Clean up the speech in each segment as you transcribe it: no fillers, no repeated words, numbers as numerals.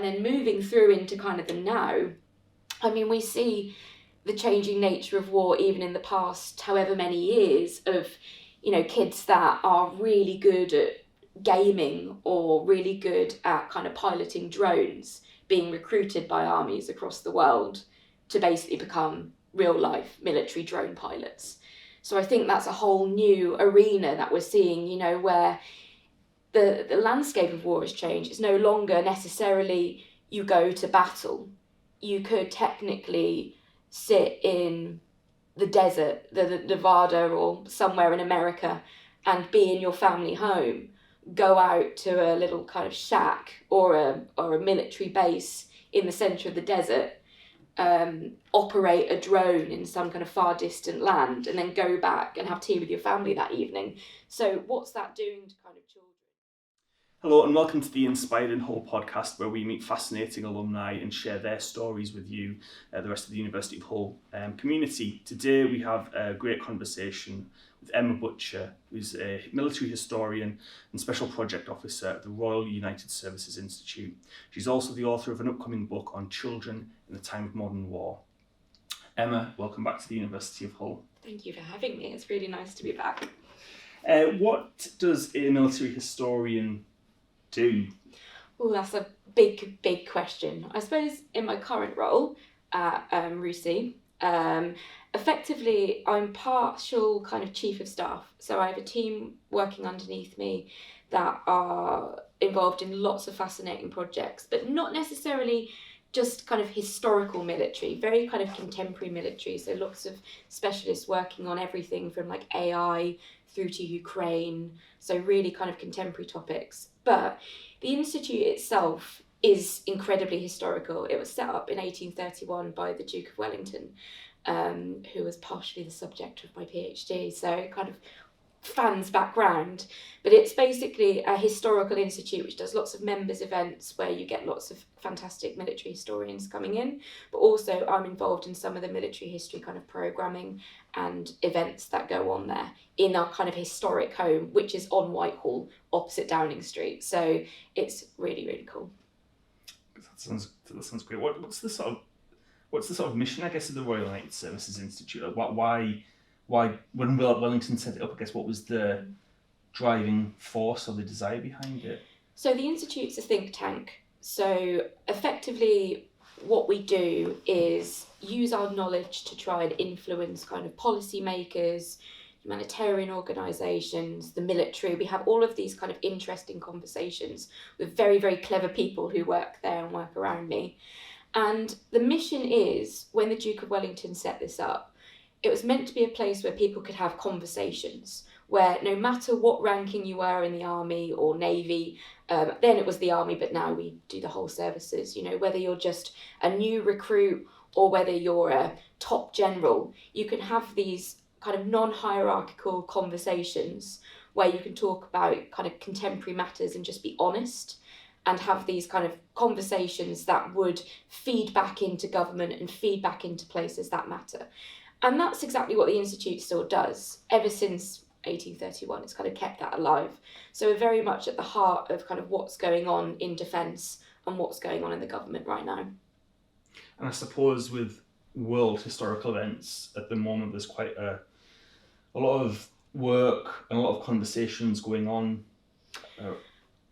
And then moving through into kind of the now, I mean, we see the changing nature of war even in the past however many years of, kids that are really good at gaming or really good at kind of piloting drones being recruited by armies across the world to basically become real life military drone pilots. So I think that's a whole new arena that we're seeing, where the landscape of war has changed. It's no longer necessarily you go to battle. You could technically sit in the desert, the Nevada or somewhere in America, and be in your family home, go out to a little kind of shack or a military base in the centre of the desert, operate a drone in some kind of far distant land, and then go back and have tea with your family that evening. So what's that doing to kind of children? Hello and welcome to the Inspired in Hull podcast, where we meet fascinating alumni and share their stories with you, the rest of the University of Hull community. Today we have a great conversation with Emma Butcher, who's a military historian and special project officer at the Royal United Services Institute. She's also the author of an upcoming book on children in the time of modern war. Emma, welcome back to the University of Hull. Thank you for having me. It's really nice to be back. What does a military historian do? Oh, that's a big question. I suppose in my current role at RUSI, effectively I'm partial kind of chief of staff. So I have a team working underneath me that are involved in lots of fascinating projects, but not necessarily just kind of historical military, very kind of contemporary military. So lots of specialists working on everything from like AI through to Ukraine. So really kind of contemporary topics. But the Institute itself is incredibly historical. It was set up in 1831 by the Duke of Wellington, who was partially the subject of my PhD. So kind of fans background, but it's basically a historical institute which does lots of members events where you get lots of fantastic military historians coming in, but also I'm involved in some of the military history kind of programming and events that go on there in our kind of historic home, which is on Whitehall opposite Downing Street. So it's really cool. That sounds great. What's the sort of mission, I guess, of the Royal United Services Institute? Like, why, when Wellington set it up, I guess, what was the driving force or the desire behind it? So the Institute's a think tank. So effectively what we do is use our knowledge to try and influence kind of policymakers, humanitarian organisations, the military. We have all of these kind of interesting conversations with very clever people who work there and work around me. And the mission is, when the Duke of Wellington set this up, it was meant to be a place where people could have conversations, where no matter what ranking you were in the army or navy, then it was the army, but now we do the whole services, whether you're just a new recruit or whether you're a top general, you can have these kind of non-hierarchical conversations where you can talk about kind of contemporary matters and just be honest and have these kind of conversations that would feed back into government and feed back into places that matter. And that's exactly what the Institute still does. Ever since 1831, it's kind of kept that alive. So we're very much at the heart of kind of what's going on in defence and what's going on in the government right now. And I suppose with world historical events at the moment, there's quite a lot of work and a lot of conversations going on.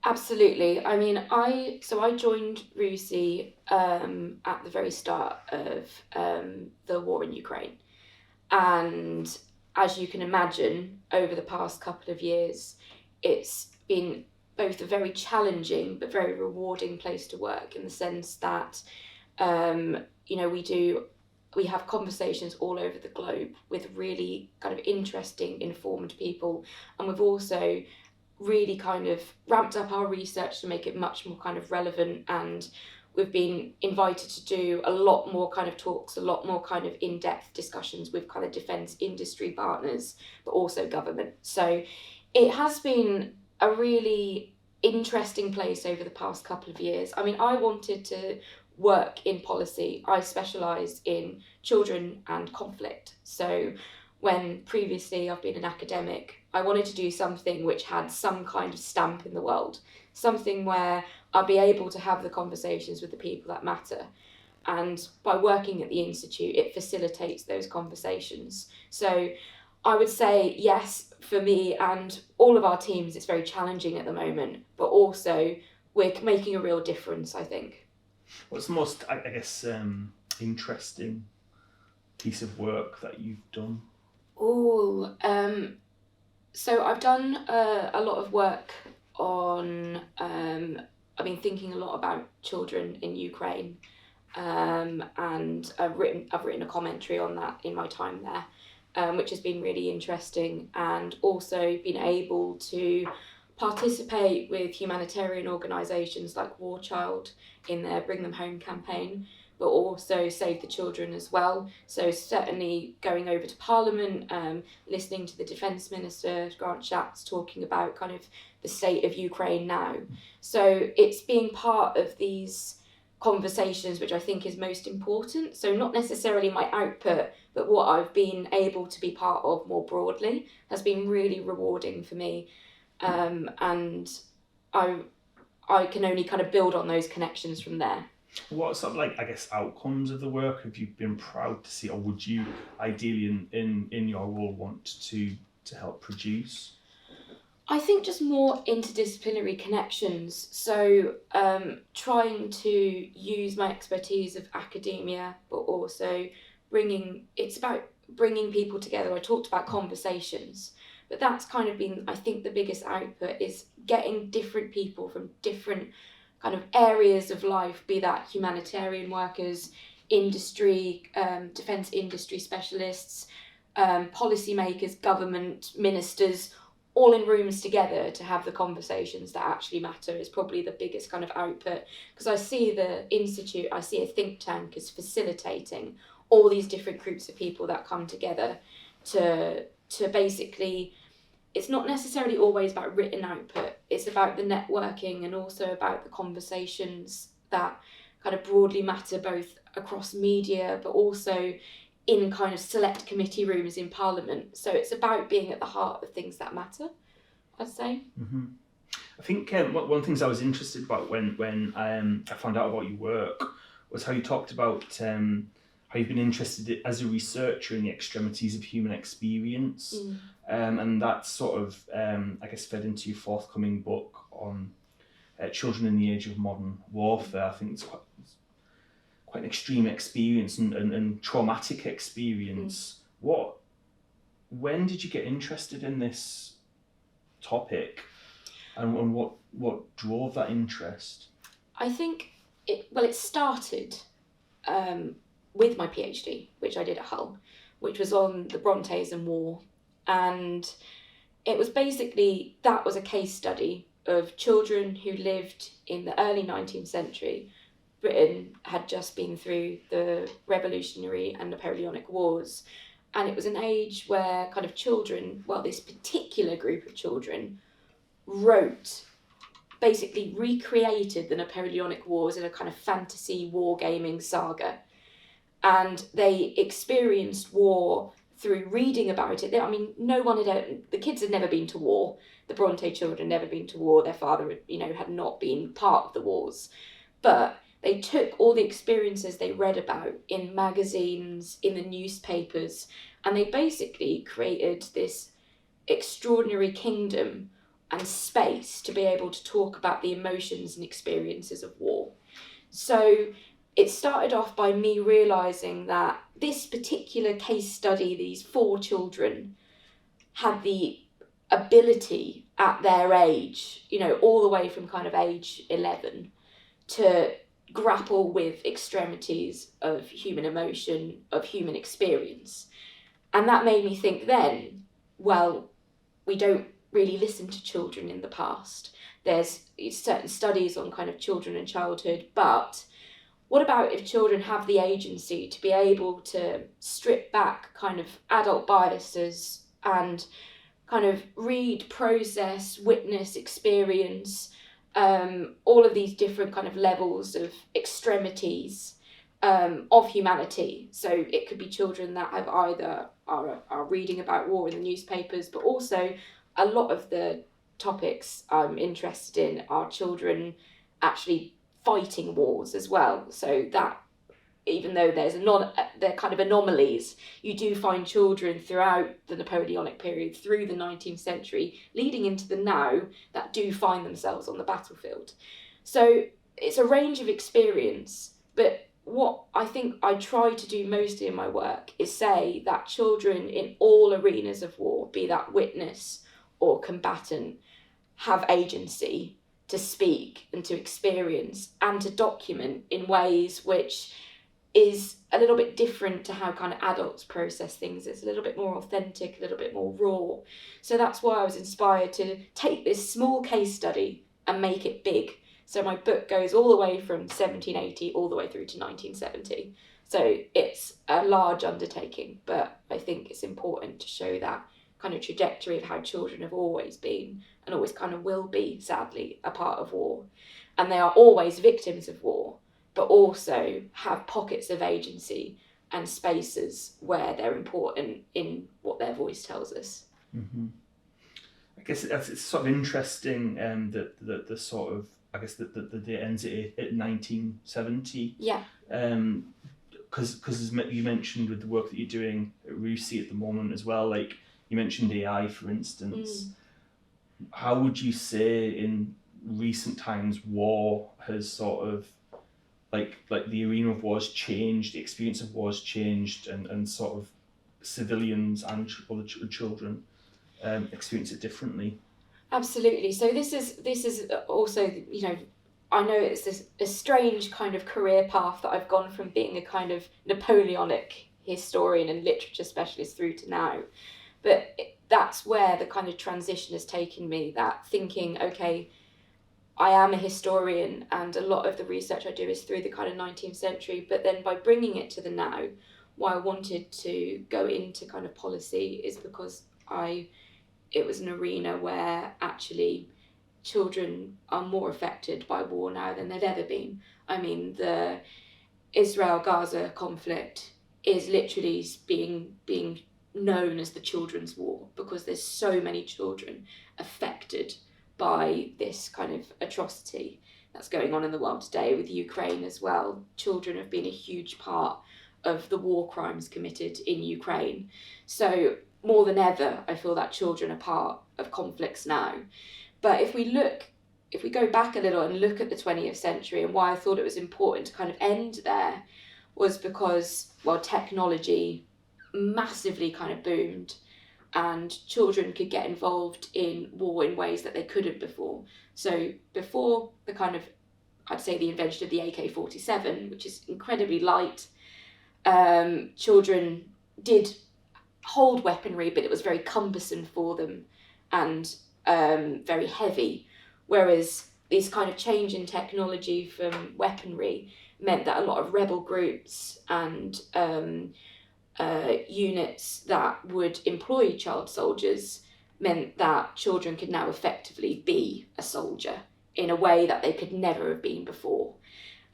Absolutely. I mean, I joined RUSI at the very start of the war in Ukraine. And as you can imagine, over the past couple of years, it's been both a very challenging but very rewarding place to work, in the sense that, we have conversations all over the globe with really kind of interesting, informed people. And we've also really kind of ramped up our research to make it much more kind of relevant, and we've been invited to do a lot more kind of talks, a lot more kind of in-depth discussions with kind of defence industry partners, but also government. So it has been a really interesting place over the past couple of years. I mean, I wanted to work in policy. I specialise in children and conflict. So when previously I've been an academic, I wanted to do something which had some kind of stamp in the world, something where I'd be able to have the conversations with the people that matter. And by working at the Institute, it facilitates those conversations. So I would say, yes, for me and all of our teams, it's very challenging at the moment, but also we're making a real difference, I think. What's the most, I guess, interesting piece of work that you've done? Oh, so I've done a lot of work on, I've been thinking a lot about children in Ukraine, and I've written a commentary on that in my time there, which has been really interesting, and also been able to participate with humanitarian organisations like War Child in their Bring Them Home campaign, but also Save the Children as well. So certainly going over to Parliament, listening to the Defence Minister, Grant Shapps, talking about kind of the state of Ukraine now. So it's being part of these conversations which I think is most important. So not necessarily my output, but what I've been able to be part of more broadly has been really rewarding for me. And I can only kind of build on those connections from there. What sort of, like, I guess, outcomes of the work have you been proud to see, or would you ideally in your role want to help produce? I think just more interdisciplinary connections. So trying to use my expertise of academia, but also it's about bringing people together. I talked about conversations, but that's kind of been, I think, the biggest output is getting different people from different kind of areas of life, be that humanitarian workers, industry, defence industry specialists, policymakers, government, ministers, all in rooms together to have the conversations that actually matter is probably the biggest kind of output. Because I see the Institute, I see a think tank as facilitating all these different groups of people that come together to basically, it's not necessarily always about written output, it's about the networking and also about the conversations that kind of broadly matter both across media but also in kind of select committee rooms in Parliament. So it's about being at the heart of things that matter, I'd say. Mm-hmm. I think one of the things I was interested about when I found out about your work was how you talked about how you've been interested as a researcher in the extremities of human experience. And that sort of, I guess, fed into your forthcoming book on children in the age of modern warfare. I think it's quite an extreme experience and traumatic experience. When did you get interested in this topic, and what drove that interest? I think it started with my PhD, which I did at Hull, which was on the Brontes and war. And it was basically, that was a case study of children who lived in the early 19th century. Britain had just been through the Revolutionary and Napoleonic Wars. And it was an age where kind of children, well, this particular group of children basically recreated the Napoleonic Wars in a kind of fantasy wargaming saga. And they experienced war through reading about it. The kids had never been to war. The Bronte children had never been to war. Their father, had not been part of the wars. But they took all the experiences they read about in magazines, in the newspapers, and they basically created this extraordinary kingdom and space to be able to talk about the emotions and experiences of war. So it started off by me realising that this particular case study, these 4 children, had the ability at their age, all the way from kind of age 11, to grapple with extremities of human emotion, of human experience. And that made me think then, well, we don't really listen to children in the past. There's certain studies on kind of children and childhood, but what about if children have the agency to be able to strip back kind of adult biases and kind of read, process, witness, experience, all of these different kind of levels of extremities of humanity. So it could be children that have either are reading about war in the newspapers, but also a lot of the topics I'm interested in are children actually fighting wars as well. So that, even though they're kind of anomalies, you do find children throughout the Napoleonic period, through the 19th century, leading into the now, that do find themselves on the battlefield. So it's a range of experience, but what I think I try to do mostly in my work is say that children in all arenas of war, be that witness or combatant, have agency to speak and to experience and to document in ways which is a little bit different to how kind of adults process things. It's a little bit more authentic, a little bit more raw. So that's why I was inspired to take this small case study and make it big. So my book goes all the way from 1780 all the way through to 1970. So it's a large undertaking, but I think it's important to show that kind of trajectory of how children have always been and always kind of will be, sadly, a part of war. And they are always victims of war, but also have pockets of agency and spaces where they're important in what their voice tells us. Mm-hmm. I guess it's sort of interesting that the sort of, I guess that the date ends at 1970. Yeah. Because as you mentioned with the work that you're doing at RUSI at the moment as well, like you mentioned AI, for instance. How would you say in recent times war has sort of like the arena of war has changed, the experience of war has changed, and sort of civilians and other children experience it differently? Absolutely. So this is also, I know it's a strange kind of career path that I've gone from being a kind of Napoleonic historian and literature specialist through to now. But that's where the kind of transition has taken me, that thinking, okay, I am a historian and a lot of the research I do is through the kind of 19th century, but then by bringing it to the now, why I wanted to go into kind of policy is because it was an arena where actually children are more affected by war now than they've ever been. I mean, the Israel-Gaza conflict is literally being known as the children's war because there's so many children affected by this kind of atrocity that's going on in the world today with Ukraine as well. Children have been a huge part of the war crimes committed in Ukraine. So more than ever, I feel that children are part of conflicts now. But if we go back a little and look at the 20th century, and why I thought it was important to kind of end there was because, well, technology massively kind of boomed and children could get involved in war in ways that they couldn't before. So before the kind of, I'd say the invention of the AK-47, which is incredibly light, children did hold weaponry, but it was very cumbersome for them and very heavy. Whereas this kind of change in technology from weaponry meant that a lot of rebel groups and units that would employ child soldiers meant that children could now effectively be a soldier in a way that they could never have been before.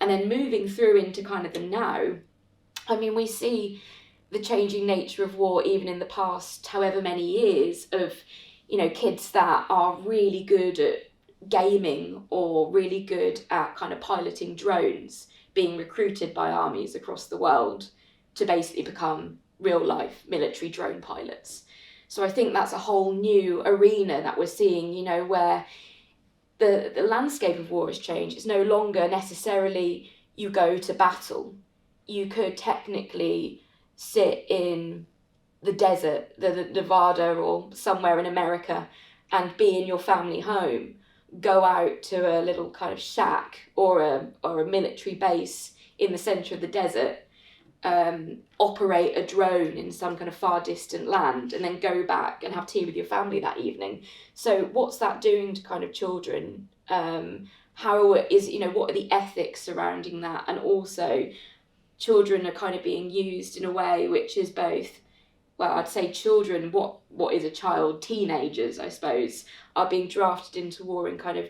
And then moving through into kind of the now, I mean, we see the changing nature of war even in the past however many years of, kids that are really good at gaming or really good at kind of piloting drones being recruited by armies across the world to basically become real life military drone pilots. So I think that's a whole new arena that we're seeing, where the landscape of war has changed. It's no longer necessarily you go to battle. You could technically sit in the desert, the Nevada or somewhere in America and be in your family home, go out to a little kind of shack or a military base in the centre of the desert, operate a drone in some kind of far distant land and then go back and have tea with your family that evening. So what's that doing to kind of children? What are the ethics surrounding that? And also children are kind of being used in a way which is both, well, I'd say children, what is a child, teenagers, I suppose, are being drafted into war in kind of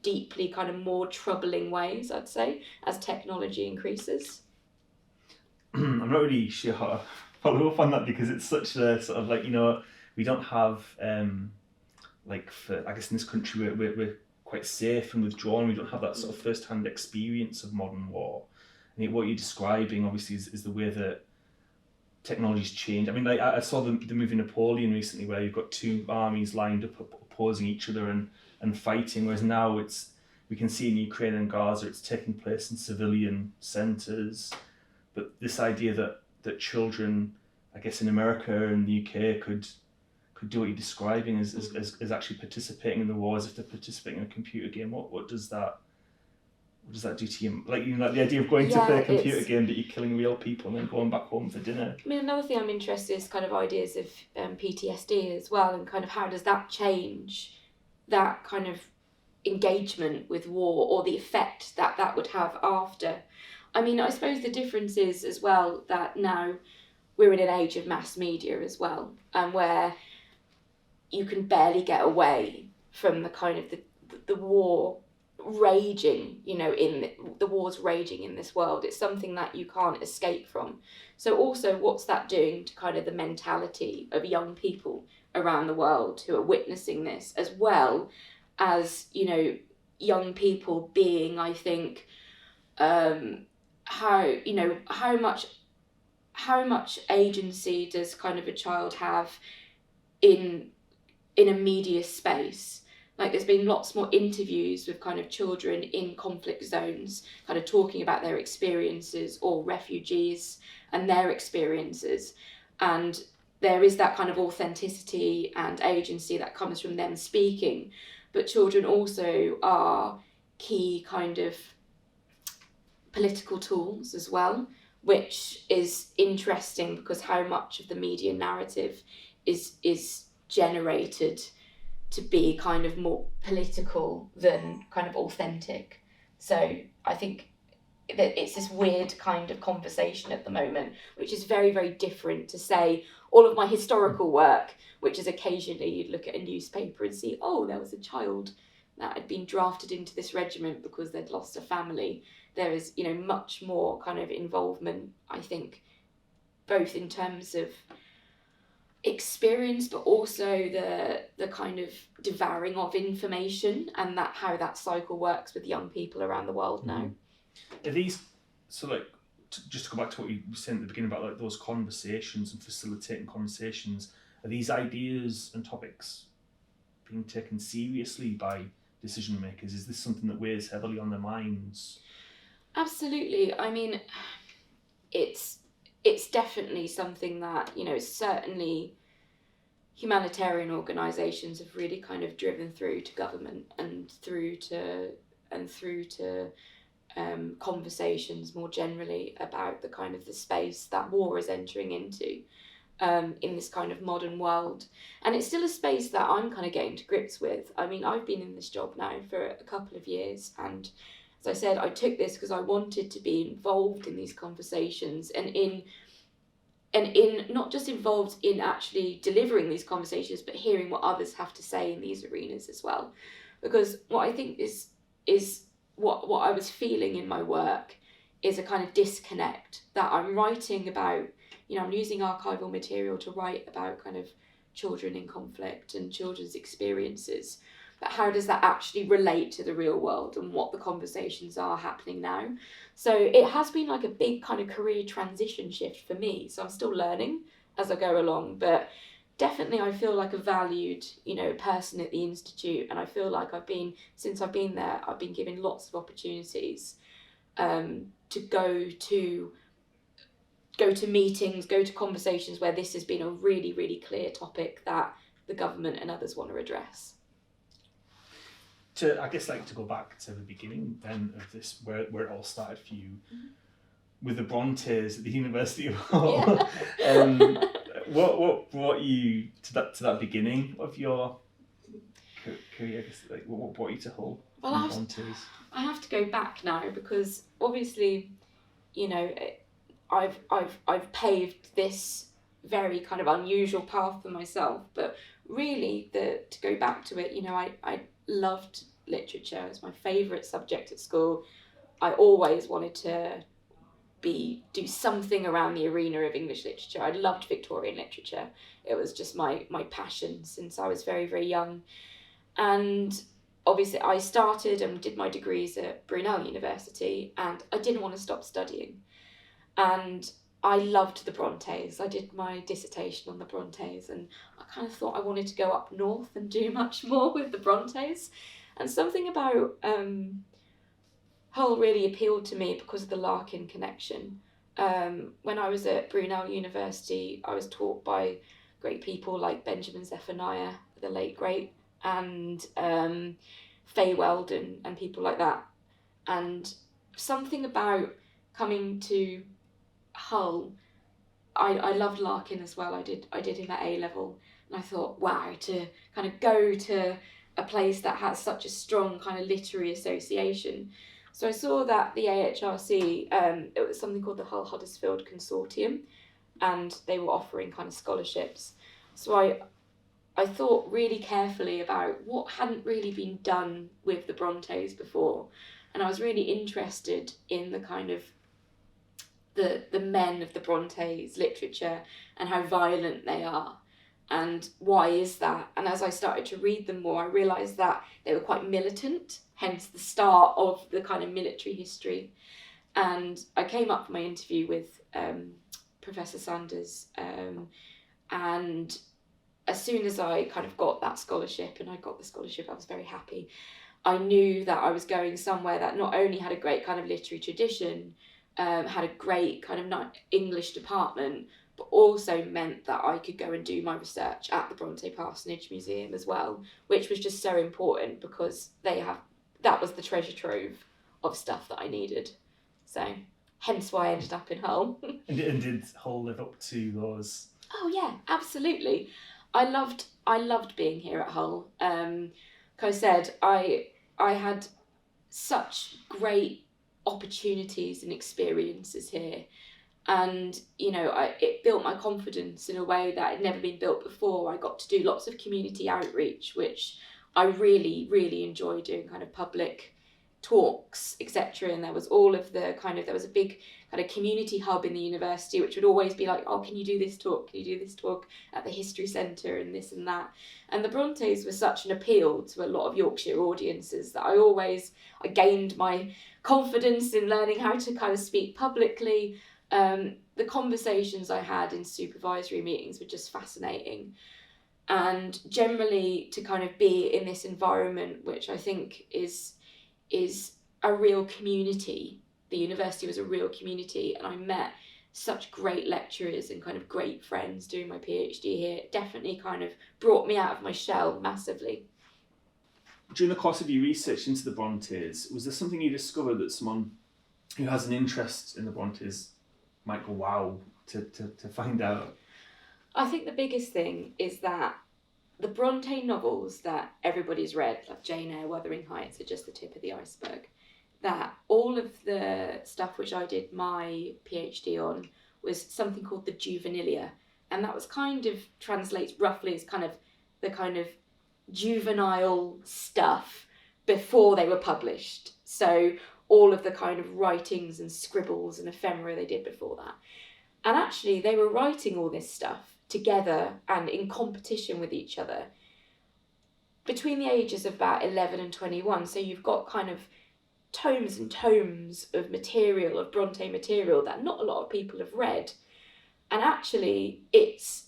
deeply kind of more troubling ways, I'd say, as technology increases. I'm not really sure how to follow up on that because it's such a sort of like, we don't have like for, I guess in this country we're quite safe and withdrawn. We don't have that sort of first-hand experience of modern war. I think what you're describing obviously is the way that technology's changed. I mean, like I saw the movie Napoleon recently, where you've got two armies lined up opposing each other and fighting, whereas now we can see in Ukraine and Gaza it's taking place in civilian centres. But this idea that children, I guess in America and the UK, could do what you're describing as actually participating in the war as if they're participating in a computer game. What does that do to you? Like, you know, like the idea of going to play a computer game that you're killing real people and then going back home for dinner. I mean, another thing I'm interested in is kind of ideas of PTSD as well, and kind of how does that change that kind of engagement with war, or the effect that would have after. I mean, I suppose the difference is as well that now we're in an age of mass media as well, and where you can barely get away from the kind of the war raging, you know, in the war's raging in this world. It's something that you can't escape from. So also, what's that doing to kind of the mentality of young people around the world who are witnessing this, as well as, you know, young people being, I think, how much agency does kind of a child have in a media space? Like, there's been lots more interviews with kind of children in conflict zones, kind of talking about their experiences, or refugees and their experiences. And there is that kind of authenticity and agency that comes from them speaking. But children also are key kind of political tools as well, which is interesting because how much of the media narrative is generated to be kind of more political than kind of authentic. So I think that it's this weird kind of conversation at the moment, which is very, very different to, say, all of my historical work, which is occasionally you'd look at a newspaper and see, oh, there was a child that had been drafted into this regiment because they'd lost a family. There is, you know, much more kind of involvement, I think, both in terms of experience, but also the kind of devouring of information, and that how that cycle works with young people around the world now. Are these, so like, just to go back to what you were saying at the beginning about like those conversations and facilitating conversations, are these ideas and topics being taken seriously by decision makers? Is this something that weighs heavily on their minds? Absolutely. I mean, it's definitely something that, you know, certainly humanitarian organisations have really kind of driven through to government and through to conversations more generally about the kind of the space that war is entering into in this kind of modern world. And it's still a space that I'm kind of getting to grips with. I mean, I've been in this job now for a couple of years, and as I said, I took this because I wanted to be involved in these conversations, and in not just involved in actually delivering these conversations, but hearing what others have to say in these arenas as well. Because what I think is what I was feeling in my work is a kind of disconnect, that I'm writing about, you know, I'm using archival material to write about kind of children in conflict and children's experiences, but how does that actually relate to the real world and what the conversations are happening now? So it has been like a big kind of career transition shift for me. So I'm still learning as I go along, but definitely I feel like a valued, you know, person at the Institute, and I feel like since I've been there, I've been given lots of opportunities to go to meetings, go to conversations where this has been a really, really clear topic that the government and others want to address. I guess, like, to go back to the beginning then of this, where it all started for you, with the Brontes at the University of Hull. Yeah. What brought you to that beginning of your career? I guess, like, what brought you to Hull? Well, Brontes? I have to go back now because obviously, you know, I've paved this very kind of unusual path for myself, but really to go back to it, you know, I loved literature. It was my favourite subject at school. I always wanted to do something around the arena of English literature. I loved Victorian literature. It was just my passion since I was very, very young. And obviously I started and did my degrees at Brunel University, and I didn't want to stop studying. And I loved the Brontes. I did my dissertation on the Brontes, and I kind of thought I wanted to go up north and do much more with the Brontes. And something about Hull really appealed to me because of the Larkin connection. When I was at Brunel University, I was taught by great people like Benjamin Zephaniah, the late great, and Fay Weldon and people like that. And something about coming to Hull, I loved Larkin as well. I did him at A level, and I thought, wow, to kind of go to a place that has such a strong kind of literary association. So I saw that the AHRC, it was something called the Hull Huddersfield Consortium, and they were offering kind of scholarships. So I thought really carefully about what hadn't really been done with the Brontes before, and I was really interested in the kind of the men of the Brontes literature and how violent they are, and why is that. And as I started to read them more, I realised that they were quite militant, hence the start of the kind of military history. And I came up for my interview with Professor Sanders, and as soon as I kind of got that scholarship, and I got the scholarship, I was very happy. I knew that I was going somewhere that not only had a great kind of literary tradition, had a great kind of English department, but also meant that I could go and do my research at the Bronte Parsonage Museum as well, which was just so important because that was the treasure trove of stuff that I needed. So hence why I ended up in Hull. And did Hull live up to those? Oh yeah, absolutely. I loved being here at Hull. Like I said, I had such great opportunities and experiences here, and it built my confidence in a way that had never been built before. I got to do lots of community outreach, which I really enjoy doing, kind of public talks, etc. And there was there was a big kind of community hub in the university, which would always be like, oh, can you do this talk at the history centre, and this and that. And the Brontes were such an appeal to a lot of Yorkshire audiences that I gained my confidence in learning how to kind of speak publicly. The conversations I had in supervisory meetings were just fascinating. And generally to kind of be in this environment, which I think is a real community. The university was a real community, and I met such great lecturers and kind of great friends doing my PhD here. It definitely kind of brought me out of my shell massively. During the course of your research into the Brontes, was there something you discovered that someone who has an interest in the Brontes might go wow to find out? I think the biggest thing is that the Bronte novels that everybody's read, like Jane Eyre, Wuthering Heights, are just the tip of the iceberg. That all of the stuff which I did my PhD on was something called the juvenilia, and that was kind of translates roughly as kind of the kind of juvenile stuff before they were published. So all of the kind of writings and scribbles and ephemera they did before that. And actually they were writing all this stuff together and in competition with each other between the ages of about 11 and 21. So you've got kind of tomes and tomes of material, of Bronte material, that not a lot of people have read. And actually it's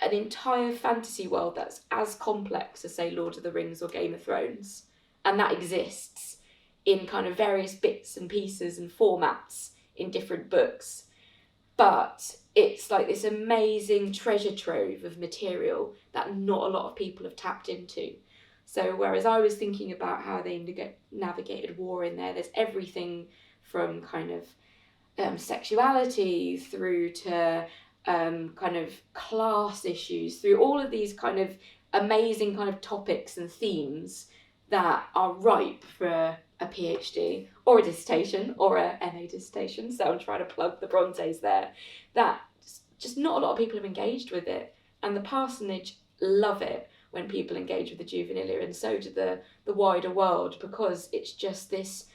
an entire fantasy world that's as complex as, say, Lord of the Rings or Game of Thrones. And that exists in kind of various bits and pieces and formats in different books. But it's like this amazing treasure trove of material that not a lot of people have tapped into. So whereas I was thinking about how they navigated war in there's everything from kind of sexuality through to kind of class issues, through all of these kind of amazing kind of topics and themes that are ripe for a PhD or a dissertation or a MA dissertation. So I'm trying to plug the Brontes there. That just not a lot of people have engaged with it, and the parsonage love it when people engage with the juvenilia, and so do the wider world, because it's just this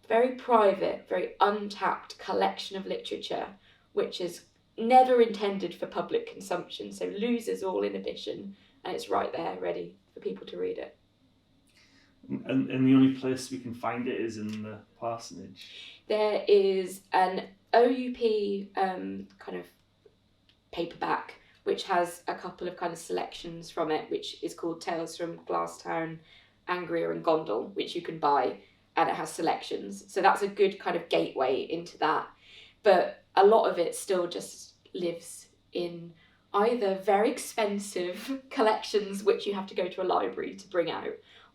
very private, very untapped collection of literature which is never intended for public consumption, so loses all inhibition, and it's right there ready for people to read it. And the only place we can find it is in the parsonage. There is an OUP kind of paperback which has a couple of kind of selections from it, which is called Tales from Glasstown, Angria and Gondal, which you can buy, and it has selections. So that's a good kind of gateway into that. But a lot of it still just lives in either very expensive collections which you have to go to a library to bring out,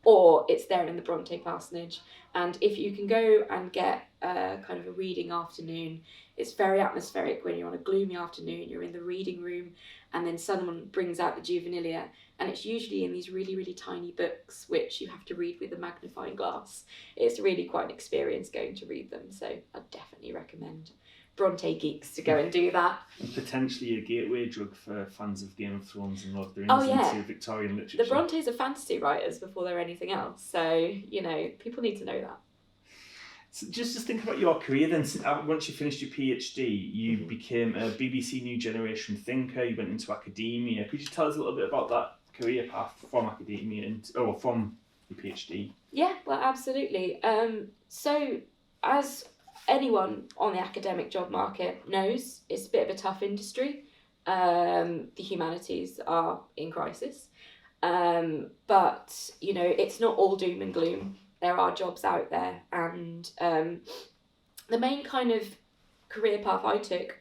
or it's there in the Bronte parsonage. And if you can go and get a kind of a reading afternoon, it's very atmospheric when you're on a gloomy afternoon, you're in the reading room, and then someone brings out the juvenilia, and it's usually in these really, really tiny books which you have to read with a magnifying glass. It's really quite an experience going to read them, so I'd definitely recommend Bronte geeks to go and do that. And potentially a gateway drug for fans of Game of Thrones and Lord of the Rings Oh, yeah. into Victorian literature. The Brontes are fantasy writers before they're anything else, so, you know, people need to know that. So just think about your career then. Once you finished your PhD, you became a BBC New Generation thinker, you went into academia. Could you tell us a little bit about that career path from academia or from your PhD? Yeah, well, absolutely. So, as anyone on the academic job market knows, it's a bit of a tough industry. The humanities are in crisis. But, you know, it's not all doom and gloom. There are jobs out there, and the main kind of career path I took,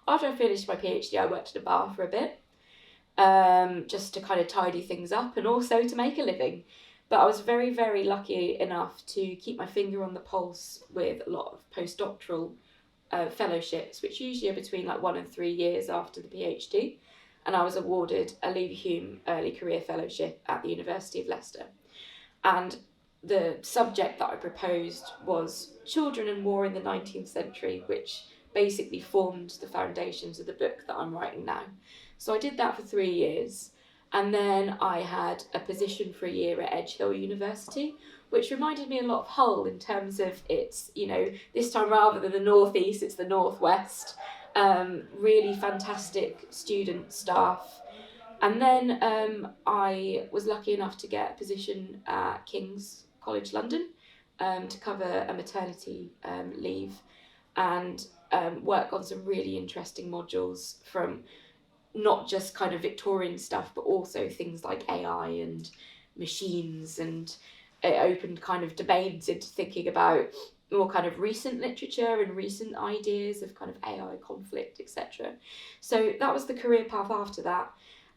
after I finished my PhD, I worked at a bar for a bit, just to kind of tidy things up and also to make a living. But I was very, very lucky enough to keep my finger on the pulse with a lot of postdoctoral fellowships, which usually are between like 1 and 3 years after the PhD. And I was awarded a Leverhulme Early Career Fellowship at the University of Leicester. And the subject that I proposed was children and war in the 19th century, which basically formed the foundations of the book that I'm writing now. So I did that for 3 years, and then I had a position for a year at Edge Hill University, which reminded me a lot of Hull in terms of it's, you know, this time rather than the northeast, it's the northwest. Really fantastic student staff. And then I was lucky enough to get a position at King's College London to cover a maternity leave and work on some really interesting modules from not just kind of Victorian stuff, but also things like AI and machines, and it opened kind of domains into thinking about more kind of recent literature and recent ideas of kind of AI conflict, etc. So that was the career path after that.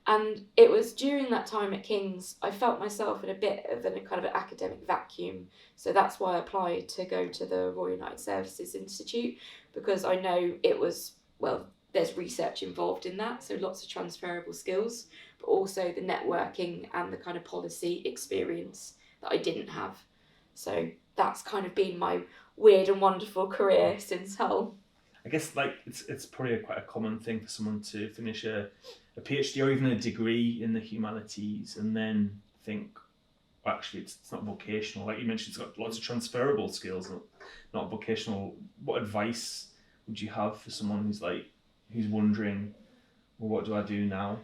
And it was during that time at King's, I felt myself in a bit of a kind of an academic vacuum. So that's why I applied to go to the Royal United Services Institute, because I know it was, well, there's research involved in that, so lots of transferable skills, but also the networking and the kind of policy experience that I didn't have. So that's kind of been my weird and wonderful career since Hull. I guess like it's probably quite a common thing for someone to finish a PhD or even a degree in the humanities and then think, well, actually it's not vocational. Like you mentioned, it's got lots of transferable skills, not vocational. What advice would you have for someone who's wondering, well, what do I do now?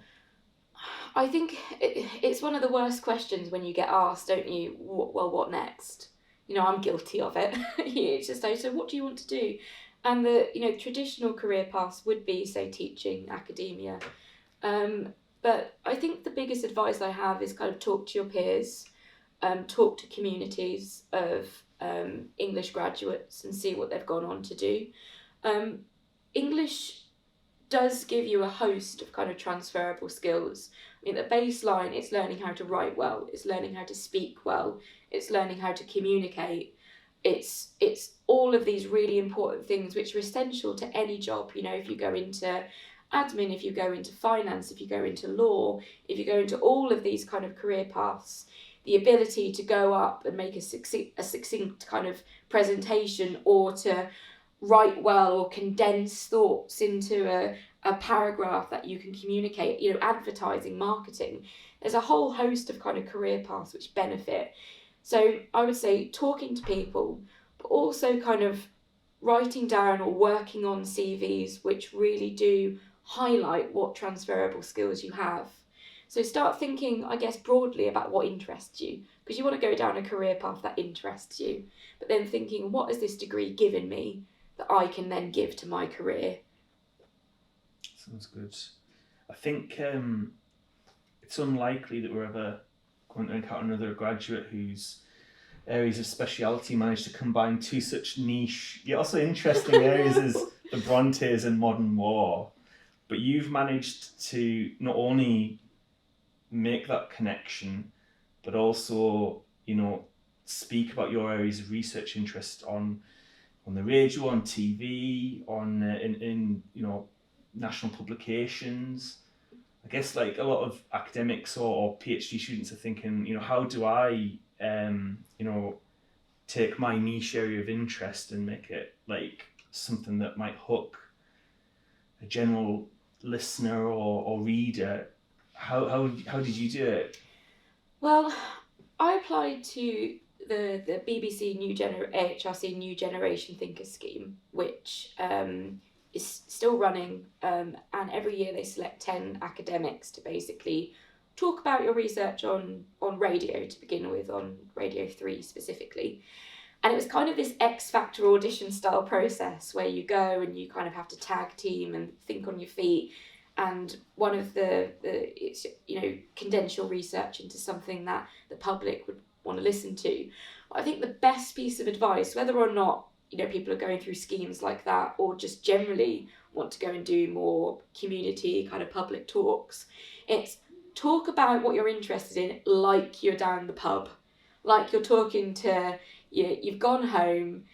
I think it's one of the worst questions when you get asked, don't you? Well, what next? You know, I'm guilty of it. It's just like, so what do you want to do? And the, you know, traditional career paths would be, say, teaching, academia. But I think the biggest advice I have is kind of talk to your peers, talk to communities of English graduates and see what they've gone on to do. English does give you a host of kind of transferable skills. I mean, the baseline, it's learning how to write well, it's learning how to speak well, it's learning how to communicate. It's all of these really important things which are essential to any job. You know, if you go into admin, if you go into finance, if you go into law, if you go into all of these kind of career paths, the ability to go up and make a succinct kind of presentation, or to write well or condense thoughts into a paragraph that you can communicate, you know, advertising, marketing. There's a whole host of kind of career paths which benefit. So I would say talking to people, but also kind of writing down or working on CVs which really do highlight what transferable skills you have. So start thinking, I guess, broadly about what interests you, because you want to go down a career path that interests you, but then thinking, what has this degree given me that I can then give to my career? Sounds good. I think it's unlikely that we're ever going to encounter another graduate whose areas of speciality manage to combine two such niche yet also interesting areas as the Brontes and modern war. But you've managed to not only make that connection, but also, speak about your areas of research interest on the radio, on TV, on in national publications. I guess like a lot of academics or PhD students are thinking, how do I, take my niche area of interest and make it like something that might hook a general listener or reader. How did you do it? Well, I applied to the BBC HRC New Generation Thinker Scheme, which is still running, and every year they select 10 academics to basically talk about your research on radio to begin with, on Radio 3 specifically. And it was kind of this X Factor audition style process where you go and you kind of have to tag team and think on your feet. And one of it's, condense your research into something that the public would want to listen to. I think the best piece of advice, whether or not, people are going through schemes like that or just generally want to go and do more community kind of public talks, it's talk about what you're interested in like you're down the pub. Like you're talking to, you've gone home,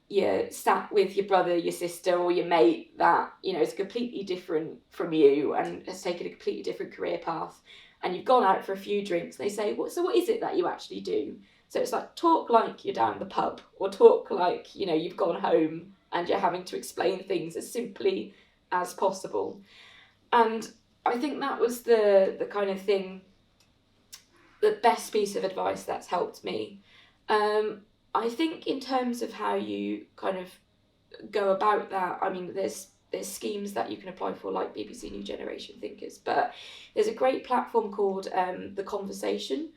you're sat with your brother, your sister, or your mate that, is completely different from you and has taken a completely different career path. And you've gone out for a few drinks. They say, so what is it that you actually do? So it's like, talk like you're down the pub, or talk like, you've gone home and you're having to explain things as simply as possible. And I think that was the kind of thing, the best piece of advice that's helped me. I think in terms of how you kind of go about that, I mean, there's schemes that you can apply for, like BBC New Generation Thinkers, but there's a great platform called The Conversation,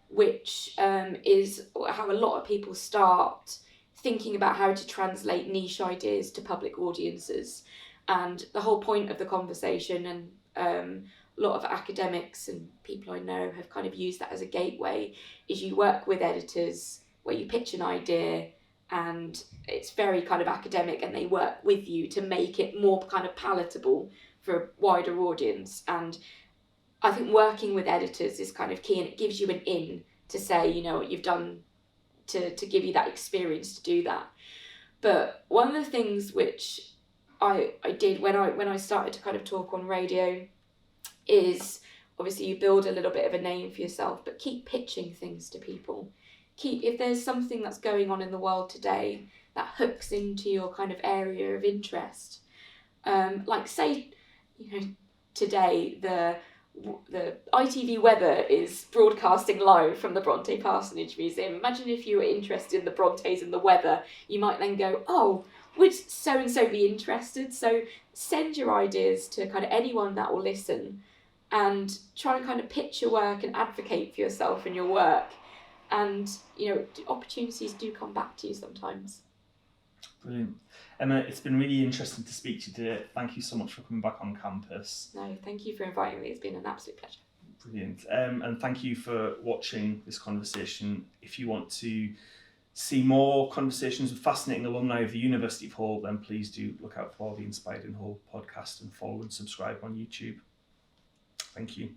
which is how a lot of people start thinking about how to translate niche ideas to public audiences. And the whole point of The Conversation, and a lot of academics and people I know have kind of used that as a gateway, is you work with editors where you pitch an idea and it's very kind of academic and they work with you to make it more kind of palatable for a wider audience. And I think working with editors is kind of key, and it gives you an in to say, what you've done to give you that experience to do that. But one of the things which I did when I started to kind of talk on radio is, obviously you build a little bit of a name for yourself, but keep pitching things to people. If there's something that's going on in the world today that hooks into your kind of area of interest, like say, today the ITV weather is broadcasting live from the Bronte Parsonage Museum. Imagine if you were interested in the Brontes and the weather, you might then go, oh, would so and so be interested? So send your ideas to kind of anyone that will listen, and try and kind of pitch your work and advocate for yourself and your work. And, opportunities do come back to you sometimes. Brilliant. Emma, it's been really interesting to speak to you today. Thank you so much for coming back on campus. No, thank you for inviting me. It's been an absolute pleasure. Brilliant. And thank you for watching this conversation. If you want to see more conversations with fascinating alumni of the University of Hull, then please do look out for the Inspired in Hull podcast and follow and subscribe on YouTube. Thank you.